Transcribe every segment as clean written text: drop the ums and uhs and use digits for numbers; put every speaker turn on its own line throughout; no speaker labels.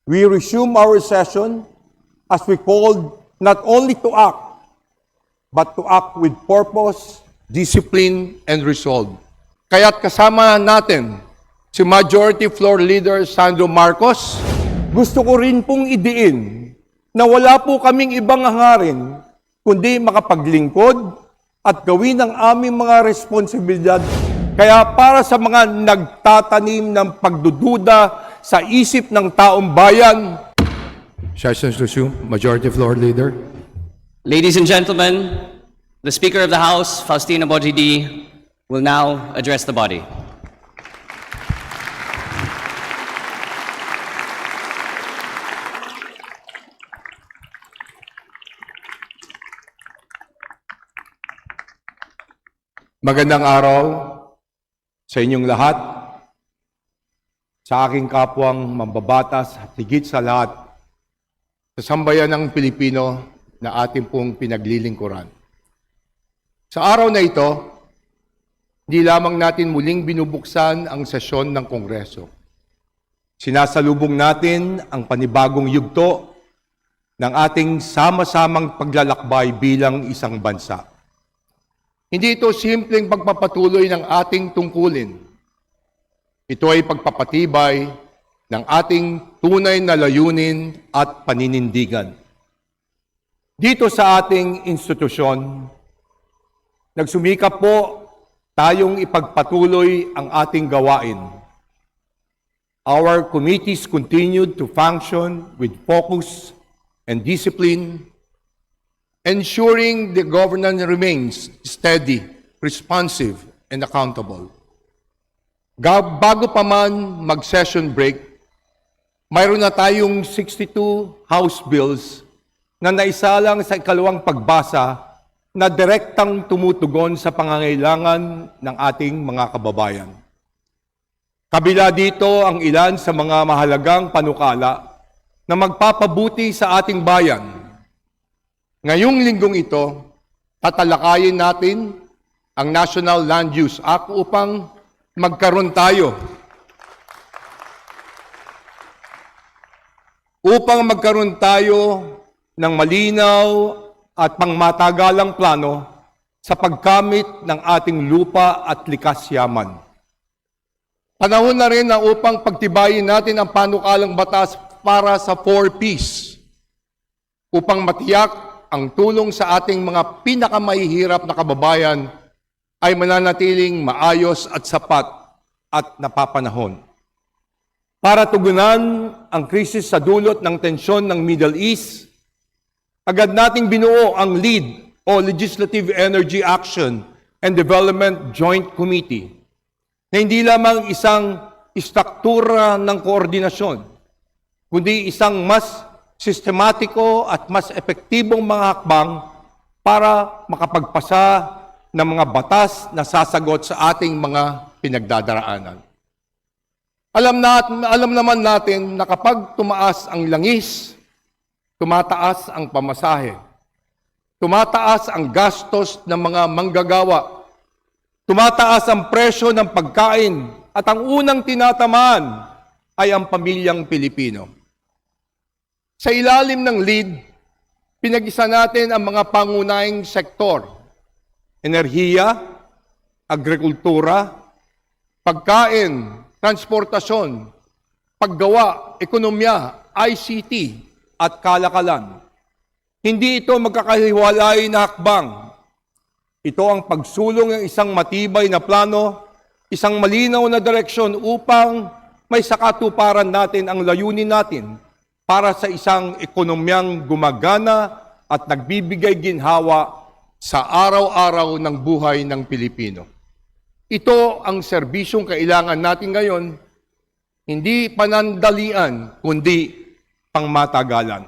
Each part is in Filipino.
we resume our session as we called not only to act, but to act with purpose, discipline, and resolve. Kaya't kasama natin si Majority Floor Leader Sandro Marcos. Gusto ko rin pong idiin na wala po kaming ibang hangarin kundi makapaglingkod at gawin ang aming mga responsibilidad. Kaya para sa mga nagtatanim ng pagdududa sa isip ng taong bayan.
Sessions resume. Majority Floor Leader.
Ladies and gentlemen, the Speaker of the House, Faustino Bojidi, will now address the body.
Magandang araw sa inyong lahat, sa aking kapwang mambabatas at higit sa lahat, sa sambayan ng Pilipino na ating pong pinaglilingkuran. Sa araw na ito, hindi lamang natin muling binubuksan ang sesyon ng Kongreso. Sinasalubong natin ang panibagong yugto ng ating sama-samang paglalakbay bilang isang bansa. Hindi ito simpleng pagpapatuloy ng ating tungkulin. Ito ay pagpapatibay ng ating tunay na layunin at paninindigan. Dito sa ating institusyon, nagsumikap po tayong ipagpatuloy ang ating gawain. Our committees continued to function with focus and discipline, ensuring the governance remains steady, responsive, and accountable. Bago pa man mag-session break, mayroon na tayong 62 House bills na naisalang sa ikalawang pagbasa na direktang tumutugon sa pangangailangan ng ating mga kababayan. Kabila dito ang ilan sa mga mahalagang panukala na magpapabuti sa ating bayan. Ngayong linggong ito, tatalakayin natin ang National Land Use Act upang magkaroon tayo ng malinaw at pangmatagalang plano sa paggamit ng ating lupa at likas yaman. Panahon na rin na upang pagtibayin natin ang panukalang batas para sa 4Ps upang matiyak ang tulong sa ating mga pinakamahihirap na kababayan ay mananatiling maayos at sapat at napapanahon. Para tugunan ang krisis sa dulot ng tensyon ng Middle East, agad nating binuo ang LEAD o Legislative Energy Action and Development Joint Committee na hindi lamang isang istruktura ng koordinasyon, kundi isang mas sistematiko at mas epektibong mga hakbang para makapagpasa ng mga batas na sasagot sa ating mga pinagdadaraanan. Alam naman natin na kapag tumaas ang langis, tumataas ang pamasahe, tumataas ang gastos ng mga manggagawa, tumataas ang presyo ng pagkain, at ang unang tinatamaan ay ang pamilyang Pilipino. Sa ilalim ng LEAD, pinag-isa natin ang mga pangunahing sektor: enerhiya, agrikultura, pagkain, transportasyon, paggawa, ekonomiya, ICT, at kalakalan. Hindi ito magkakahiwalay na hakbang. Ito ang pagsulong ng isang matibay na plano, isang malinaw na direksyon upang may sakatuparan natin ang layunin natin para sa isang ekonomiyang gumagana at nagbibigay ginhawa sa araw-araw ng buhay ng Pilipino. Ito ang serbisyong kailangan natin ngayon, hindi panandalian, kundi pangmatagalan.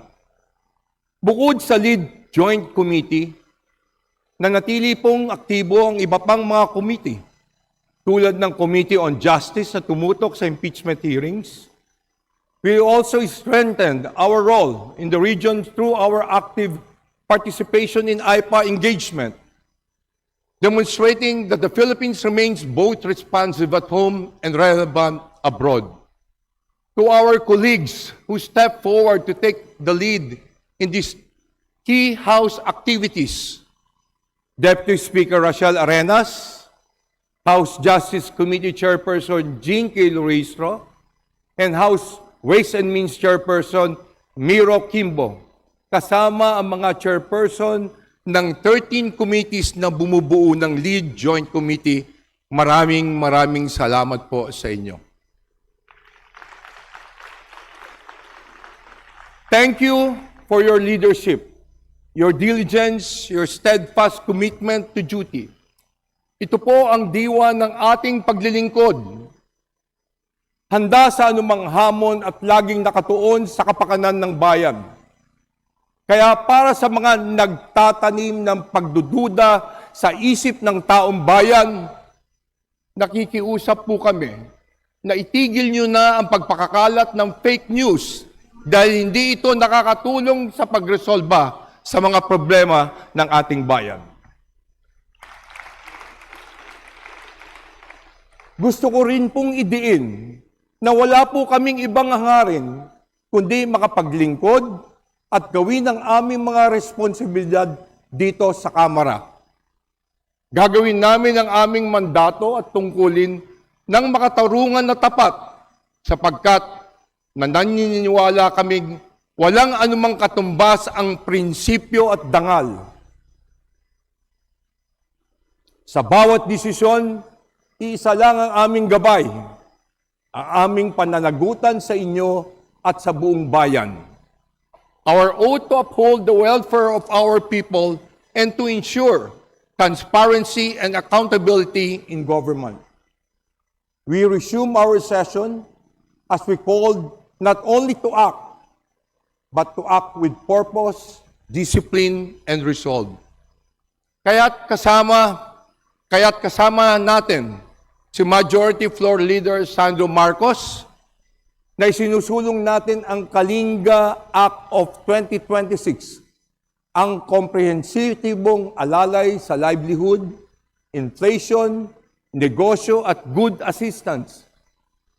Bukod sa LEAD Joint Committee, nanatili pong aktibo ang iba pang mga committee, tulad ng Committee on Justice na tumutok sa impeachment hearings. We also strengthened our role in the region through our active participation in IPA engagement, demonstrating that the Philippines remains both responsive at home and relevant abroad. to our colleagues who step forward to take the lead in these key House activities. Deputy Speaker Rachel Arenas, House Justice Committee Chairperson Jean K. Luistro, and House Ways and Means Chairperson Miro Kimbo, kasama ang mga chairperson ng 13 committees na bumubuo ng Lead Joint Committee. Maraming salamat po sa inyo. Thank you for your leadership, your diligence, your steadfast commitment to duty. Ito po ang diwa ng ating paglilingkod. Handa sa anumang hamon at laging nakatuon sa kapakanan ng bayan. Kaya para sa mga nagtatanim ng pagdududa sa isip ng taong bayan, nakikiusap po kami na itigil nyo na ang pagpakakalat ng fake news dahil hindi ito nakakatulong sa pagresolba sa mga problema ng ating bayan. Gusto ko rin pong idiin na wala po kaming ibang hangarin kundi makapaglingkod at gawin ang aming mga responsibilidad dito sa Kamara. Gagawin namin ang aming mandato at tungkulin ng makatarungan na tapat sapagkat naniniwala kaming walang anumang katumbas ang prinsipyo at dangal. Sa bawat desisyon, iisa lang ang aming gabay, ang aming pananagutan sa inyo at sa buong bayan. Our oath to uphold the welfare of our people and to ensure transparency and accountability in government. We resume our session as we called not only to act, but to act with purpose, discipline, and resolve. Kaya't kasama natin si Majority Floor Leader Sandro Marcos na isinusulong natin ang Kalinga Act of 2026, ang komprehensibong alalay sa livelihood, inflation, negosyo at good assistance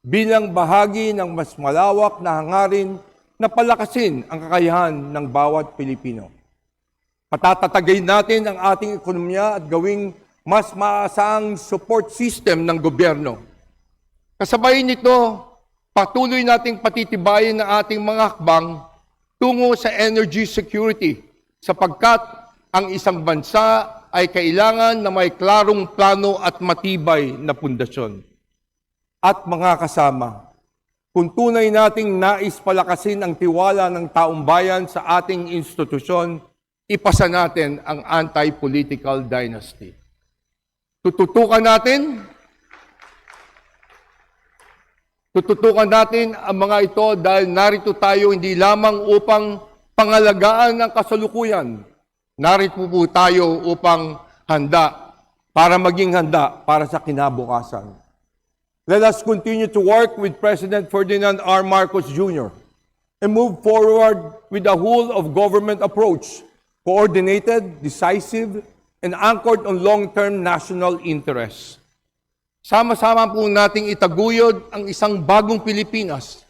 bilang bahagi ng mas malawak na hangarin na palakasin ang kakayahan ng bawat Pilipino. Patatatagay natin ang ating ekonomiya at gawing mas maasaang support system ng gobyerno. Kasabay nito, patuloy nating patitibayin ang ating mga hakbang tungo sa energy security sapagkat ang isang bansa ay kailangan na may klarong plano at matibay na pundasyon. At mga kasama, kung tunay nating nais palakasin ang tiwala ng taong bayan sa ating institusyon, ipasa natin ang anti-political dynasty. Tututukan natin ang mga ito dahil narito tayo hindi lamang upang pangalagaan ang kasalukuyan. Narito po tayo upang maging handa para sa kinabukasan. Let us continue to work with President Ferdinand R. Marcos Jr. and move forward with a whole-of-government approach, coordinated, decisive, and anchored on long-term national interests. Sama-sama po nating itaguyod ang isang bagong Pilipinas.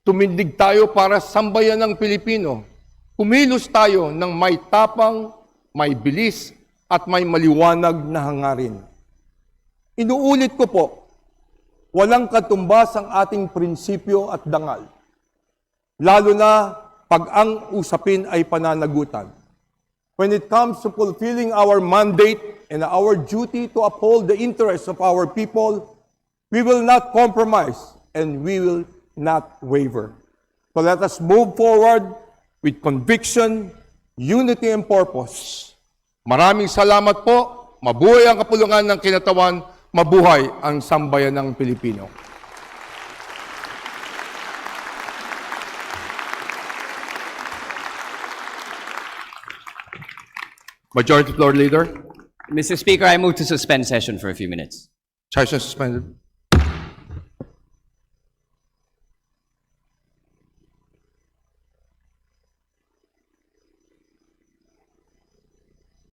Tumindig tayo para sambayan ng Pilipino. Kumilos tayo ng may tapang, may bilis, at may maliwanag na hangarin. Inuulit ko po, walang katumbas ang ating prinsipyo at dangal. Lalo na pag ang usapin ay pananagutan. When it comes to fulfilling our mandate and our duty to uphold the interests of our people, we will not compromise and we will not waver. So let us move forward with conviction, unity, and purpose. Maraming salamat po. Mabuhay ang kapulungan ng kinatawan. Mabuhay ang sambayan ng Pilipino.
Majority Floor Leader.
Mr. Speaker, I move to suspend session for a few minutes.
Session suspended.